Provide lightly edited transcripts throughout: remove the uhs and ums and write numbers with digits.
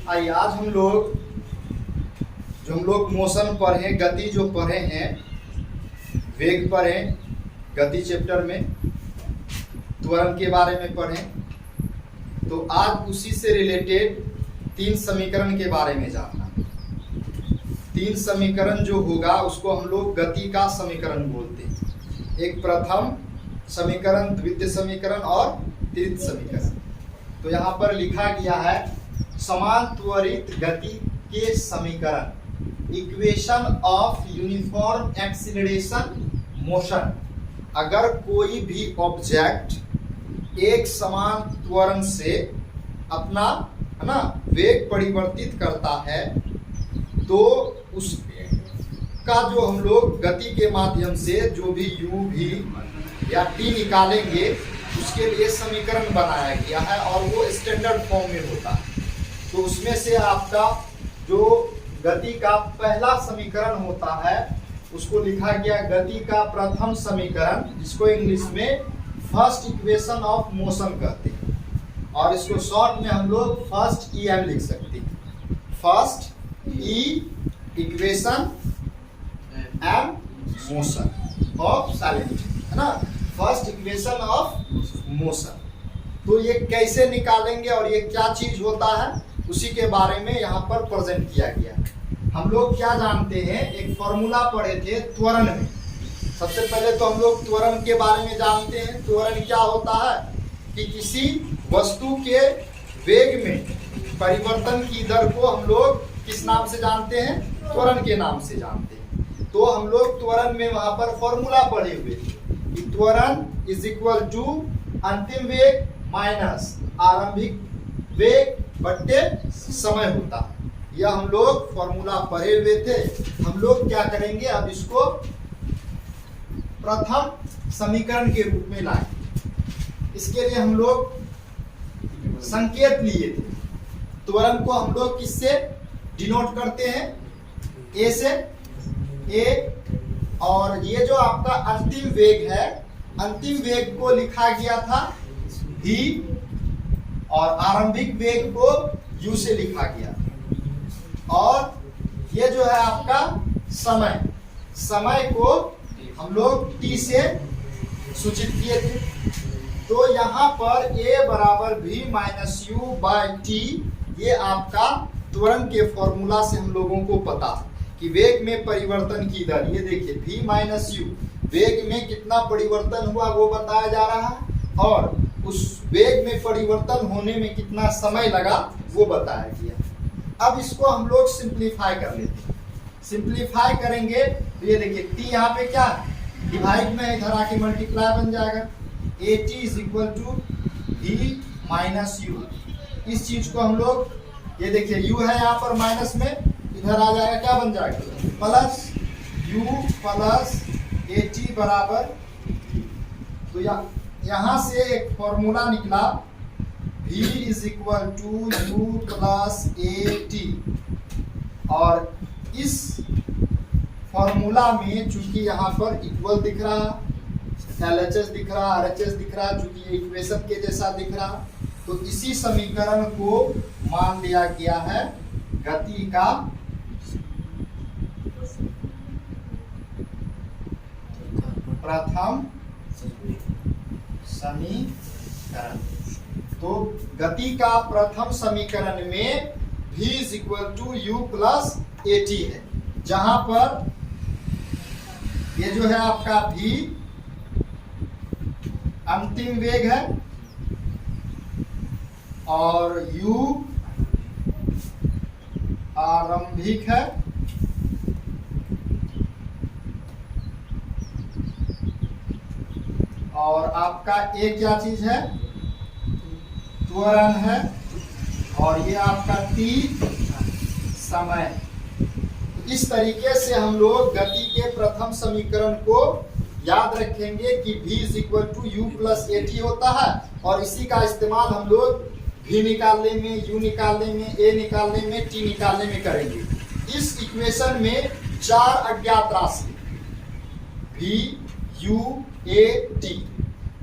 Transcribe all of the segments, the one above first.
आइए आज हम लोग मोशन पढ़े, गति जो पढ़े हैं, वेग पढ़े, गति चैप्टर में त्वरण के बारे में पढ़े। तो आज उसी से रिलेटेड 3 समीकरण के बारे में जानना। 3 समीकरण जो होगा उसको हम लोग गति का समीकरण बोलते हैं। एक प्रथम समीकरण, द्वितीय समीकरण और तृतीय समीकरण। तो यहाँ पर लिखा गया है समान त्वरित गति के समीकरण, equation of uniform acceleration motion. अगर कोई भी ऑब्जेक्ट एक समान त्वरण से अपना वेग परिवर्तित करता है तो उसका जो हम लोग गति के माध्यम से जो भी u भी या t निकालेंगे उसके लिए समीकरण बनाया गया है और वो स्टैंडर्ड फॉर्म में होता है। तो उसमें से आपका जो गति का पहला समीकरण होता है उसको लिखा गया गति का प्रथम समीकरण, जिसको इंग्लिश में फर्स्ट इक्वेशन ऑफ मोशन कहते हैं और इसको शॉर्ट में हम लोग फर्स्ट EM लिख सकते हैं। First equation and motion of silent, है ना, फर्स्ट इक्वेशन ऑफ मोशन। तो ये कैसे निकालेंगे और ये क्या चीज होता है उसी के बारे में यहाँ पर प्रेजेंट किया गया है। हम लोग क्या जानते हैं, एक फॉर्मूला पढ़े थे त्वरण में। सबसे पहले तो हम लोग त्वरण के बारे में जानते हैं। त्वरण क्या होता है कि किसी वस्तु के वेग में परिवर्तन की दर को हम लोग किस नाम से जानते हैं, त्वरण के नाम से जानते हैं। तो हम लोग त्वरण में वहां पर फॉर्मूला पढ़े हुए थे कि त्वरण इज इक्वल टू अंतिम वेग माइनस आरंभिक वेग बट्टे समय होता है। यह हम लोग फॉर्मूला पढ़े हुए थे। हम लोग क्या करेंगे, अब इसको प्रथम समीकरण के रूप में लाएंगे। इसके लिए हम लोग संकेत लिए थे। त्वरण को हम लोग किससे डिनोट करते हैं, ए से। ए और ये जो आपका अंतिम वेग है, अंतिम वेग को लिखा गया था v और आरंभिक वेग को u से लिखा गया। और ये जो है आपका समय, समय को हम लोग t से सूचित किए थे। तो यहाँ पर a बराबर v minus u by t, ये आपका त्वरण के फॉर्मूला से हम लोगों को पता कि वेग में परिवर्तन की दर, ये देखिए v माइनस u, वेग में कितना परिवर्तन हुआ वो बताया जा रहा है और उस वेग में परिवर्तन होने में कितना समय लगा वो बताया गया। अब इसको हम लोग सिंप्लीफाई कर लेते हैं। सिंप्लीफाई करेंगे तो ये देखिए t यहाँ पे क्या डिवाइड में इधर आके मल्टीप्लाई बन जाएगा। at is equal to v minus u। इस चीज को हम लोग, ये देखिए u है यहाँ पर माइनस में, इधर आ जाएगा क्या बन जाएगा प्लस u प्लस at बराबर। तो यहाँ से एक फॉर्मूला निकला v is equal to u plus at। और इस फॉर्मूला में चूंकि यहाँ पर इक्वल दिख रहा, LHS दिख रहा, RHS दिख रहा, चूंकि इक्वेशन के जैसा दिख रहा, तो इसी समीकरण को मान लिया गया है गति का प्रथम समीकरण। तो गति का प्रथम समीकरण में v is equal to u plus at है, जहां पर ये जो है आपका v अंतिम वेग है और u आरंभिक है और आपका a क्या चीज है, त्वरण है और ये आपका t समय। इस तरीके से हम लोग गति के प्रथम समीकरण को याद रखेंगे कि v is equal to u plus at होता है और इसी का इस्तेमाल हम लोग v निकालने में, u निकालने में, a निकालने में, t निकालने में करेंगे। इस इक्वेशन में 4 अज्ञात राशि v, u, a, t,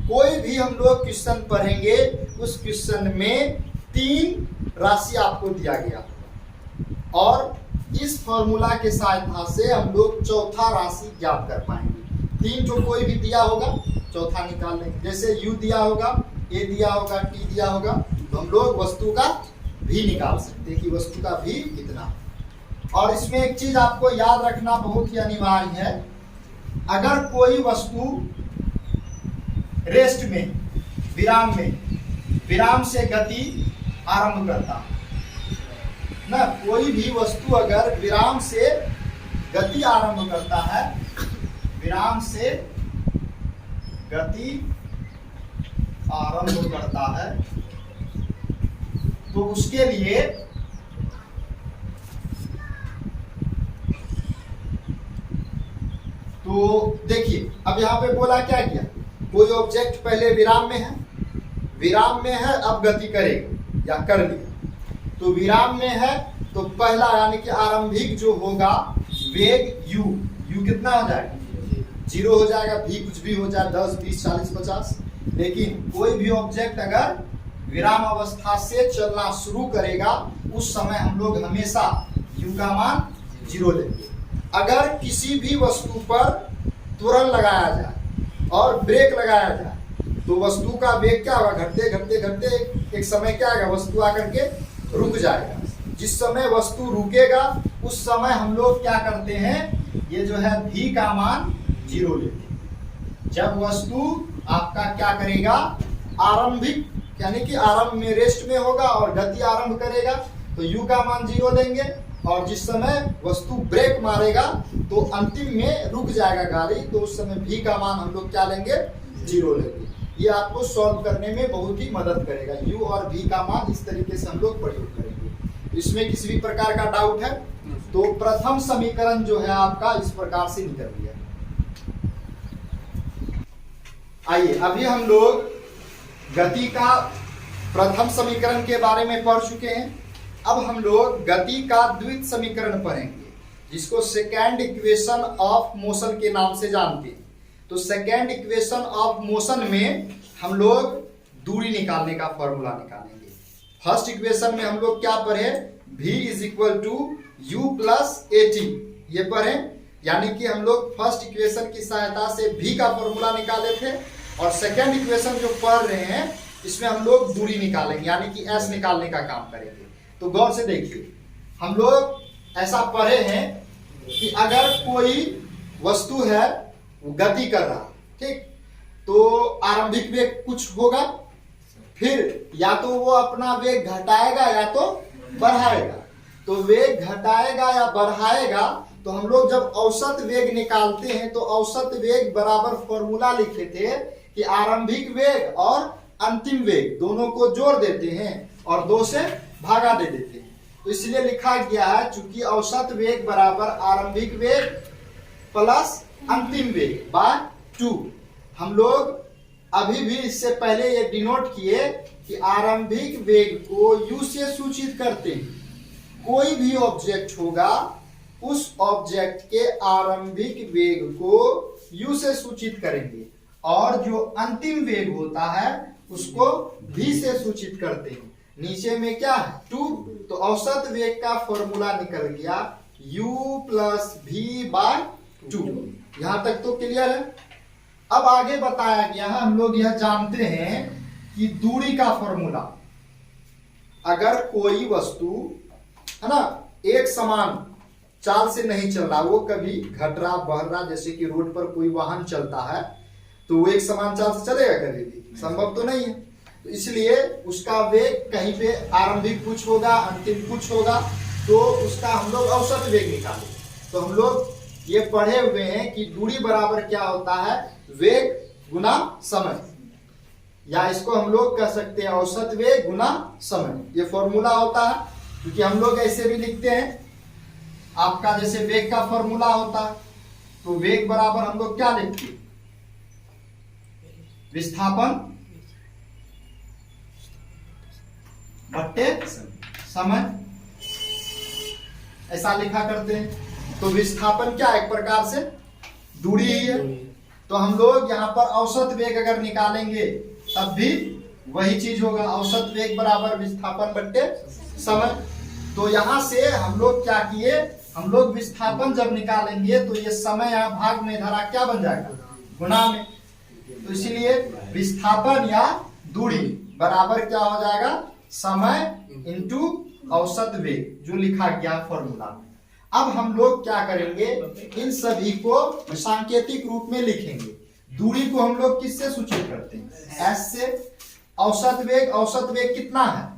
कोई भी हम लोग क्वेश्चन पढ़ेंगे उस क्वेश्चन में 3 राशि आपको दिया गया और इस फॉर्मूला के सहायता से हम लोग चौथा राशि ज्ञात कर पाएंगे। 3 जो कोई भी दिया होगा चौथा निकाल लेंगे। जैसे u दिया होगा, a दिया होगा, t दिया होगा, तो हम लोग वस्तु का भी निकाल सकते हैं कि वस्तु का भी कितना। और इसमें एक चीज आपको याद रखना बहुत ही अनिवार्य है, अगर कोई वस्तु रेस्ट में, विराम से गति आरंभ करता है ना, कोई भी वस्तु अगर विराम से गति आरंभ करता है, विराम से गति आरंभ करता है, तो उसके लिए तो देखिए अब यहां पे बोला क्या किया, कोई ऑब्जेक्ट पहले विराम में है अब गति करेगा या कर लिया। तो विराम में है तो पहला यानी कि आरंभिक जो होगा वेग u कितना हो जाएगा, 0 हो जाएगा। v कुछ भी हो जाए, 10, 20, 40, 50, लेकिन कोई भी ऑब्जेक्ट अगर विराम अवस्था से चलना शुरू करेगा उस समय हम लोग हमेशा u का मान 0 लेंगे। अगर किसी भी वस्तु पर त्वरण लगाया जाए और ब्रेक लगाया जाए तो वस्तु का वेग क्या होगा, घटते घटते घटते एक समय क्या आएगा, वस्तु आकर के रुक जाएगा। जिस समय वस्तु रुकेगा उस समय हम लोग क्या करते हैं, ये जो है v का मान 0 लेते हैं। जब वस्तु आपका क्या करेगा, आरंभिक यानी कि आरंभ में रेस्ट में होगा और गति आरंभ करेगा तो u का मान 0 लेंगे, और जिस समय वस्तु ब्रेक मारेगा तो अंतिम में रुक जाएगा गाड़ी, तो उस समय v का मान हम लोग क्या लेंगे, 0 लेंगे। ये आपको सॉल्व करने में बहुत ही मदद करेगा। u और v का मान इस तरीके से हम लोग प्रयोग करेंगे। इसमें किसी भी प्रकार का डाउट है तो प्रथम समीकरण जो है आपका इस प्रकार से निकल गया। आइए अभी हम लोग गति का प्रथम समीकरण के बारे में पढ़ चुके हैं। अब हम लोग गति का द्वितीय समीकरण पढ़ेंगे जिसको सेकेंड इक्वेशन ऑफ मोशन के नाम से जानते हैं। तो सेकेंड इक्वेशन ऑफ मोशन में हम लोग दूरी निकालने का फॉर्मूला निकालेंगे। फर्स्ट इक्वेशन में हम लोग क्या पढ़े, v is equal to u plus at, ये पढ़े, यानी कि हम लोग फर्स्ट इक्वेशन की सहायता से v का फॉर्मूला निकाले थे, और सेकेंड इक्वेशन जो पढ़ रहे हैं इसमें हम लोग दूरी निकालेंगे यानी कि s निकालने का काम करेंगे। तो गौर से देखिए, हम लोग ऐसा पढ़े हैं कि अगर कोई वस्तु है वो गति कर रहा, ठीक, तो आरंभिक वेग कुछ होगा, फिर या तो वो अपना वेग घटाएगा या तो बढ़ाएगा। तो वेग घटाएगा या बढ़ाएगा तो हम लोग जब औसत वेग निकालते हैं तो औसत वेग बराबर फॉर्मूला लिखे थे कि आरंभिक वेग और अंतिम वेग दोनों को जोड़ देते हैं और 2 से भागा दे देते हैं। तो इसलिए लिखा गया है चूंकि औसत वेग बराबर आरंभिक वेग प्लस अंतिम वेग बाय 2। हम लोग अभी भी इससे पहले ये डिनोट किए कि आरंभिक वेग को u से सूचित करते हैं। कोई भी ऑब्जेक्ट होगा उस ऑब्जेक्ट के आरंभिक वेग को u से सूचित करेंगे, और जो अंतिम वेग होता है उसको v से सूचित करते हैं। नीचे में क्या है 2, तो औसत वेग का फॉर्मूला निकल गया u प्लस v बाय 2। यहां तक तो क्लियर है। अब आगे बताया गया है, हम लोग यह जानते हैं कि दूरी का फॉर्मूला, अगर कोई वस्तु है ना एक समान चाल से नहीं चल रहा, वो कभी घट रहा बढ़ रहा, जैसे कि रोड पर कोई वाहन चलता है तो वो एक समान चाल से चलेगा, कभी भी संभव तो नहीं है। तो इसलिए उसका वेग कहीं पे आरंभिक कुछ होगा, अंतिम कुछ होगा, तो उसका हम लोग औसत वेग निकालें। तो हम लोग ये पढ़े हुए हैं कि दूरी बराबर क्या होता है, वेग गुना समय, या इसको हम लोग कह सकते हैं औसत वेग गुना समय। ये फॉर्मूला होता है, क्योंकि हम लोग ऐसे भी लिखते हैं, आपका जैसे वेग का फॉर्मूला होता है तो वेग बराबर हम लोग क्या लिखते हैं, विस्थापन बट्टे समय, ऐसा लिखा करते हैं। तो विस्थापन क्या एक प्रकार से दूरी ही है। तो हम लोग यहाँ पर औसत वेग अगर निकालेंगे तब भी वही चीज होगा, औसत वेग बराबर विस्थापन बट्टे समय। तो यहां से हम लोग क्या किए, हम लोग विस्थापन जब निकालेंगे तो ये समय यहाँ भाग में धरा क्या बन जाएगा, गुणा में। तो इसीलिए विस्थापन या दूरी बराबर क्या हो जाएगा, समय इंटू औसत वेग, जो लिखा गया फॉर्मूला में। अब हम लोग क्या करेंगे, इन सभी को सांकेतिक रूप में लिखेंगे। दूरी को हम लोग किससे सूचित करते हैं, एस से। औसत वेग कितना है,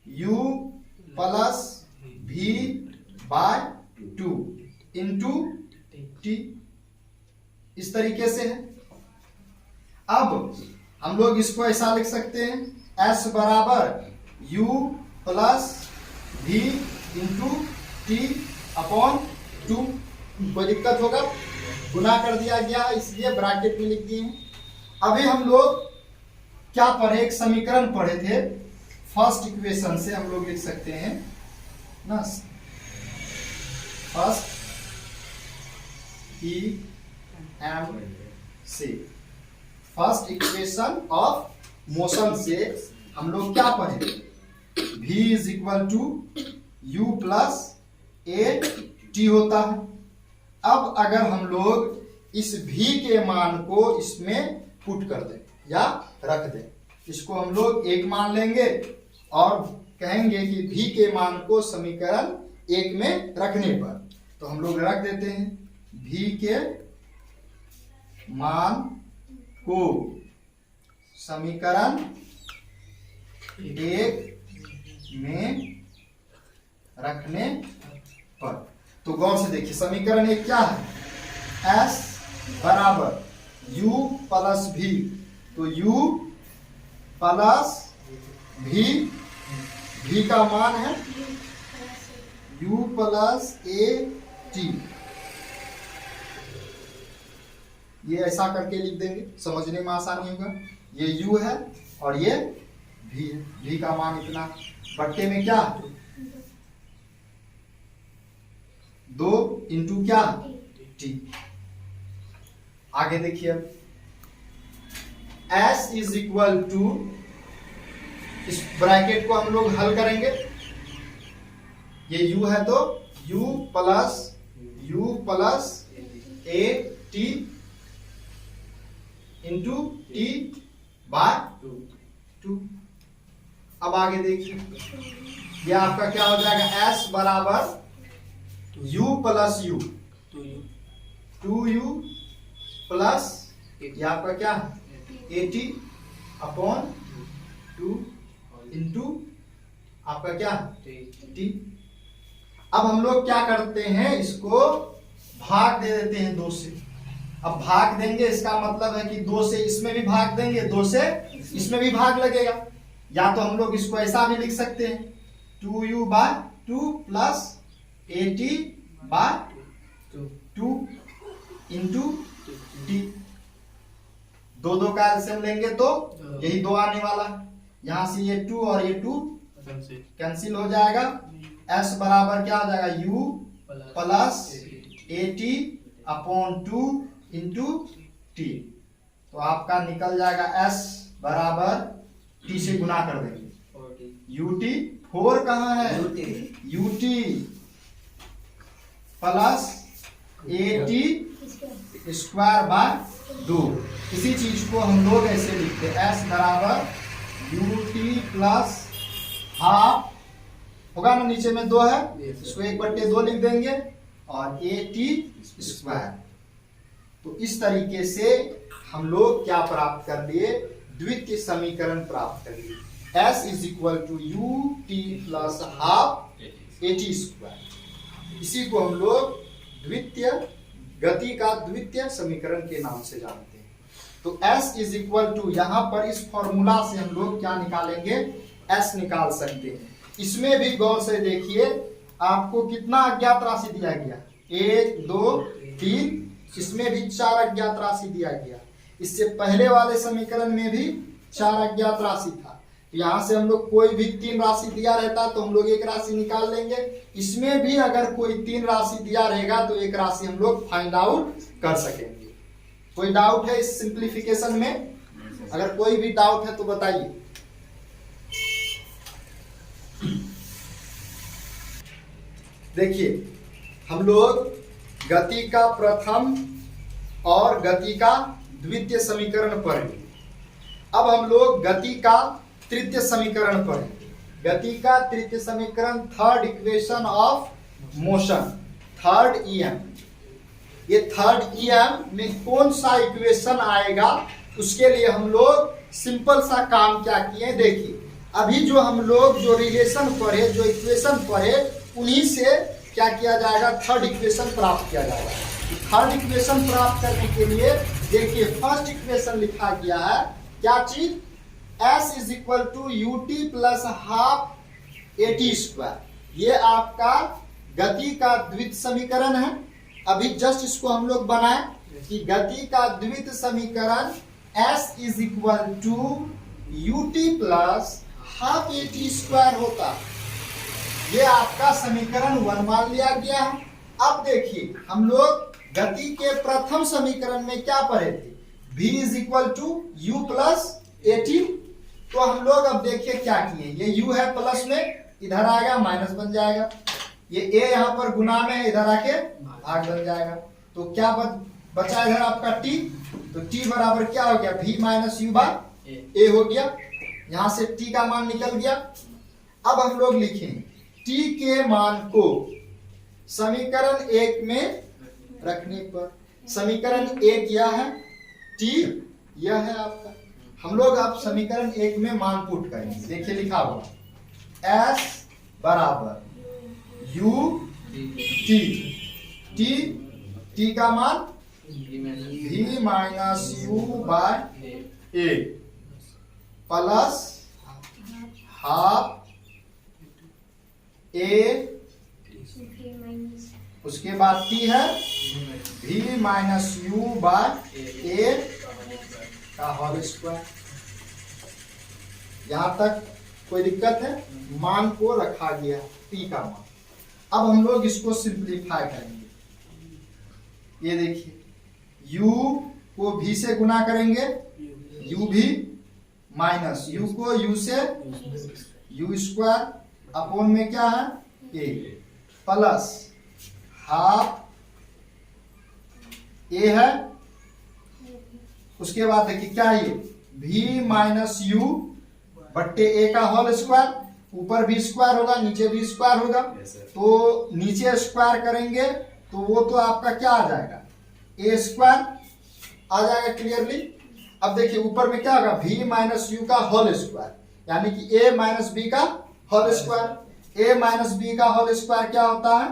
u plus v by 2 into t, इस तरीके से है। अब हम लोग इसको ऐसा लिख सकते हैं, s बराबर u plus v into T upon 2। कोई दिक्कत होगा, गुना कर दिया गया इसलिए ब्रैकेट में लिख दिए हैं। अभी हम लोग क्या पढ़े, एक समीकरण पढ़े थे, फर्स्ट इक्वेशन से हम लोग लिख सकते हैं ना, फर्स्ट ई एम से, फर्स्ट इक्वेशन ऑफ मोशन से हम लोग क्या पढ़े, v is equal to u plus a t होता है। अब अगर हम लोग इस v के मान को इसमें पुट कर दें या रख दें, इसको हम लोग 1 मान लेंगे और कहेंगे कि v के मान को समीकरण 1 में रखने पर, तो हम लोग रख देते हैं v के मान को समीकरण 1 में रखने पर। तो गौर से देखिए, समीकरण 1 क्या है, s बराबर u प्लस v, तो u प्लस v का मान है u प्लस ए टी, ये ऐसा करके लिख देंगे, समझने में आसानी होगा। ये u है और ये v है, v का मान इतना, बट्टे में क्या 2 इंटू क्या t। आगे देखिए, s इज इक्वल टू, इस ब्रैकेट को हम लोग हल करेंगे, ये u है तो u plus a t into t by 2। अब आगे देखिए, ये आपका क्या हो जाएगा, s बराबर u plus u, 2u plus ये आपका क्या है 80 अपॉन 2 इंटू आपका क्या t। अब हम लोग क्या करते हैं, इसको भाग दे देते हैं 2 से। अब भाग देंगे इसका मतलब है कि 2 से इसमें भी भाग देंगे, 2 से इसमें भी भाग लगेगा। या तो हम लोग इसको ऐसा भी लिख सकते हैं 2u by 2 plus 80 by 2 into t. 2 का एलसीएम लेंगे तो यही 2 आने वाला है, यहां से ये 2 और ये 2 कैंसिल हो जाएगा। s बराबर क्या हो जाएगा, u plus 80 upon 2 into T. तो आपका निकल जाएगा s बराबर t से गुना कर देंगे, ut 4 कहाँ है, ut प्लस 80 स्क्वायर बाय 2। इसी चीज को हम लोग ऐसे लिखते हैं, s बराबर ut प्लस हाफ होगा ना, नीचे में 2 है, इसको 1/2 लिख देंगे और 80 स्क्वायर। तो इस तरीके से हम लोग क्या प्राप्त कर लिए, द्वितीय समीकरण प्राप्त कर लिए, s is equal to u t plus half 80 square. इसी को हम लोग द्वितीय गति का द्वितीय समीकरण के नाम से जानते हैं। तो s इज इक्वल टू, यहां पर इस फॉर्मूला से हम लोग क्या निकालेंगे, s निकाल सकते हैं। इसमें भी गौर से देखिए, आपको कितना अज्ञात राशि दिया गया, 1 2 3, इसमें भी 4 अज्ञात राशि दिया गया। इससे पहले वाले समीकरण में भी 4 अज्ञात राशि था। यहाँ से हम लोग कोई भी 3 राशि दिया रहता तो हम लोग 1 राशि निकाल लेंगे। इसमें भी अगर कोई 3 राशि दिया रहेगा तो 1 राशि हम लोग फाइंड आउट कर सकेंगे। कोई डाउट है इस सिंप्लीफिकेशन में? अगर कोई भी डाउट है तो बताइए। देखिए हम लोग गति का प्रथम और गति का द्वितीय समीकरण पढ़ेंगे। अब हम लोग गति का तृतीय समीकरण पढ़ेंगे। गति का तृतीय समीकरण, third equation of motion, third EM. ये थर्ड ईएम में कौन सा इक्वेशन आएगा, उसके लिए हम लोग सिंपल सा काम क्या किए देखिए। अभी जो हम लोग जो रिलेशन पढ़े, जो इक्वेशन पढ़े, उन्हीं से क्या किया जाएगा, थर्ड इक्वेशन प्राप्त किया जाएगा। थर्ड इक्वेशन प्राप्त करने के लिए देखिए फर्स्ट इक्वेशन लिखा गया है, क्या चीज, S is equal to u t plus half a t square. ये आपका गति का द्वितीय समीकरण है। अभी जस्ट इसको हम लोग बनाए कि गति का द्वितीय समीकरण S is equal to u t plus half a t square होता। ये आपका समीकरण 1 मान लिया गया है। अब देखिए हम लोग गति के प्रथम समीकरण में क्या पढ़े थे, v is equal to u plus a t. तो हम लोग अब देखिए क्या किए, ये u है प्लस में, इधर आएगा माइनस बन जाएगा। ये a यहाँ पर गुना में, इधर आके भाग बन जाएगा। तो क्या बचा इधर आपका t, तो t बराबर क्या हो गया, v minus u by a हो गया। यहाँ से t का मान निकल गया। अब हम लोग लिखें t के मान को समीकरण 1 में रखने पर, समीकरण 1 यह है, t यह है आपका। हम लोग अब समीकरण 1 में मान पुट करेंगे। देखिए लिखा हुआ s बराबर u t का मान v minus u by a plus half a, उसके बाद t है v minus u by a का होल स्क्वायर। यहां तक कोई दिक्कत है, मान को रखा गया p का मान। अब हम लोग इसको सिंप्लीफाई करेंगे। ये देखिए u को v से गुना करेंगे, u भी माइनस u को u से u स्क्वायर अपॉन में क्या है a प्लस हाफ ए है। उसके बाद देखिए क्या है, v माइनस यू बट्टे ए का होल स्क्वायर। ऊपर भी स्क्वायर होगा, नीचे भी स्क्वायर होगा। तो नीचे स्क्वायर करेंगे तो वो तो आपका क्या आ जाएगा, ए स्क्वायर आ जाएगा क्लियरली। अब देखिए ऊपर में क्या होगा, v माइनस यू का होल स्क्वायर, यानी कि a माइनस बी का whole square. a minus b का होल स्क्वायर क्या होता है,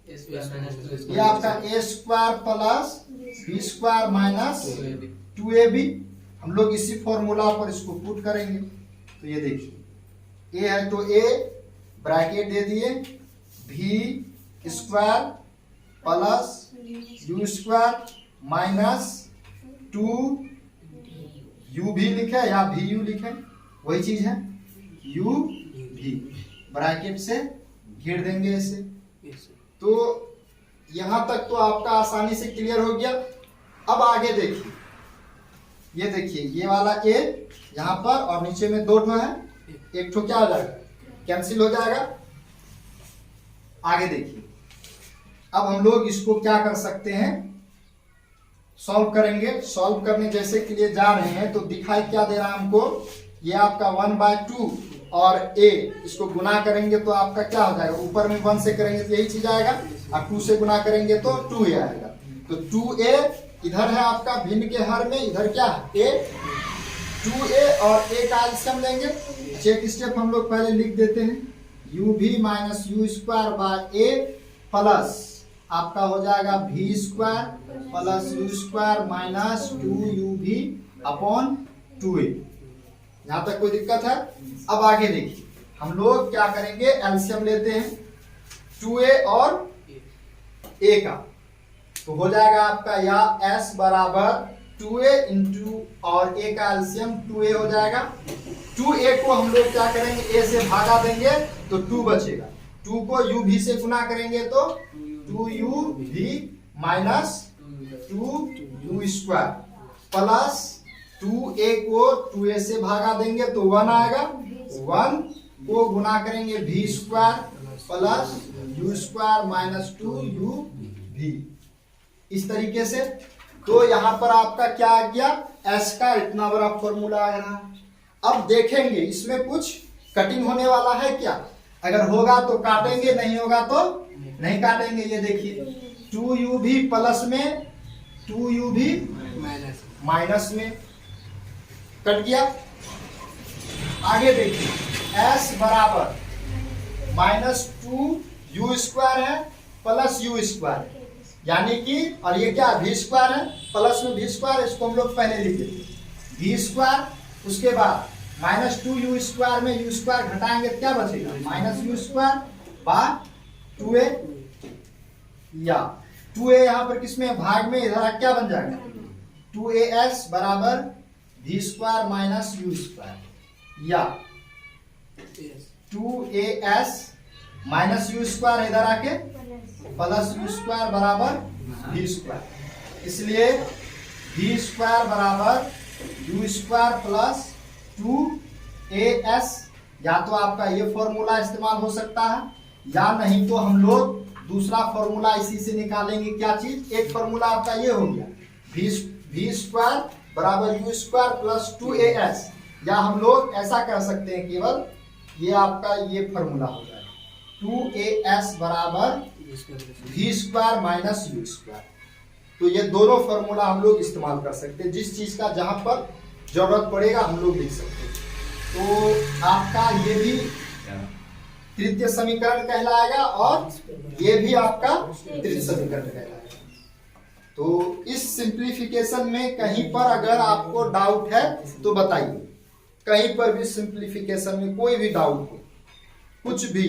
ये आपका a square plus b square minus 2ab। हम लोग इसी फॉर्मूला पर इसको पुट करेंगे। तो ये देखिए a है तो a ब्रैकेट दे दिए, v square plus you square minus 2u भी लिखे या vu लिखे, वही चीज है, u v ब्रैकेट से घेर देंगे इसे। तो यहां तक तो आपका आसानी से क्लियर हो गया। अब आगे देखिए, ये देखिए ये वाला a यहां पर और नीचे में 2 ठो है, एक ठो क्या हो जाएगा, कैंसिल हो जाएगा। आगे देखिए अब हम लोग इसको क्या कर सकते हैं, सॉल्व करेंगे। सॉल्व करने जैसे के लिए जा रहे हैं तो दिखाई क्या दे रहा है हमको, ये आपका 1/2 और a इसको गुना करेंगे तो आपका क्या हो जाएगा, ऊपर में 1 से करेंगे तो यही चीज आएगा, और 2 से गुना करेंगे तो 2a आएगा। तो 2a इधर है आपका भिन्न के हर में, इधर क्या है a, 2a और a का एलसीएम लेंगे। चेक स्टेप हम लोग पहले लिख देते हैं, u v minus you square by a plus आपका हो जाएगा v square plus you square minus 2uv upon 2a। यहां तक कोई दिक्कत है। अब आगे देखिए हम लोग क्या करेंगे, एलसीएम लेते हैं 2a और a का, तो हो जाएगा आपका या s बराबर 2a इंटू और a का एलसीएम 2a हो जाएगा। 2a को हम लोग क्या करेंगे, a से भागा देंगे तो 2 बचेगा। 2 को uv से गुना करेंगे तो 2uv minus 2u square plus 2a को 2a से भागा देंगे तो 1 आएगा। 1 को गुना करेंगे v square plus you square minus 2u_v, इस तरीके से। तो यहां पर आपका क्या आ गया, एस का इतना बड़ा फॉर्मूला आ रहा है। अब देखेंगे इसमें कुछ कटिंग होने वाला है क्या, अगर होगा तो काटेंगे, नहीं होगा तो नहीं काटेंगे। ये देखिए 2u_v प्लस में 2u_v माइनस में कट गया। आगे देखिए s बराबर -2u स्क्वायर है प्लस u स्क्वायर, यानी कि, और ये क्या v स्क्वायर है, प्लस में v स्क्वायर, इसको हम लोग पहले लिखे थे v स्क्वायर, उसके बाद -2u स्क्वायर में u स्क्वायर घटाएंगे क्या बचेगा, -u स्क्वायर बाय 2a, या 2a यहाँ पर किसमें भाग में, इधर क्या बन जाएगा 2as बराबर v square minus u square, या 2as माइनस u स्क्वायर इधर आके प्लस u स्क्वायर बराबर v स्क्वायर, इसलिए v स्क्वायर बराबर u स्क्वायर प्लस 2as, या तो आपका ये फॉर्मूला इस्तेमाल हो सकता है, या नहीं तो हम लोग दूसरा फॉर्मूला इसी से निकालेंगे। क्या चीज, एक फॉर्मूला आपका ये हो गया v स्क्वायर बराबर u स्क्वायर प्लस 2as, या हम लोग ऐसा कर सकते हैं, केवल ये आपका ये फॉर्मूला हो जाएगा 2as बराबर v square minus u square. तो ये दोनों फॉर्मूला हम लोग इस्तेमाल कर सकते हैं, जिस चीज का जहां पर जरूरत पड़ेगा हम लोग लिख सकते हैं। तो आपका ये भी तृतीय समीकरण कहलाएगा और ये भी आपका तृतीय समीकरण कहलाएगा। तो इस सिंप्लीफिकेशन में कहीं पर अगर आपको डाउट है तो बताइए, कहीं पर भी सिंप्लीफिकेशन में कोई भी डाउट हो, कुछ भी।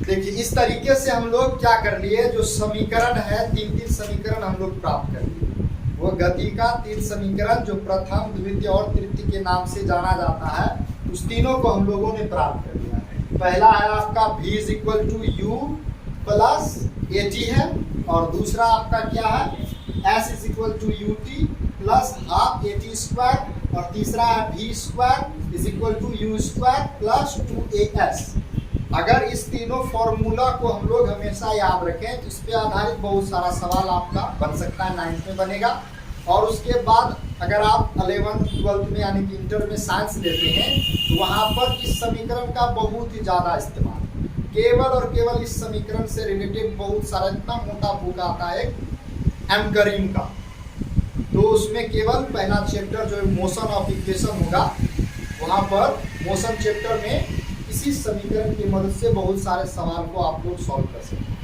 देखिए इस तरीके से हम लोग क्या कर लिए, जो समीकरण है 3 समीकरण हम लोग प्राप्त कर लिए। वो गति का 3 समीकरण जो प्रथम, द्वितीय और तृतीय के नाम से जाना जाता है, उस तीनों को हम लोगों ने प्राप्त कर लिया है। पहला है आपका v = u प्लस at है, और दूसरा आपका क्या है s = ut plus half at square, और तीसरा है v square = u square plus 2as। अगर इस तीनों फॉर्मूला को हम लोग हमेशा याद रखें तो इस पे आधारित बहुत सारा सवाल आपका बन सकता है, 9th में बनेगा। और उसके बाद अगर आप 11th 12th में यानी कि इंटर में साइंस लेते हैं तो वहाँ पर इस समीकरण का बहुत ही ज़्यादा इस्तेमाल, केवल और केवल इस समीकरण से रिलेटेड बहुत सारा, इतना मोटा बुक आता है एम करीम का, तो उसमें केवल पहला चैप्टर जो मोशन ऑफ इक्वेशन होगा, वहाँ पर मोशन चैप्टर में इसी समीकरण की मदद से बहुत सारे सवाल को आप लोग सॉल्व कर सकते हैं।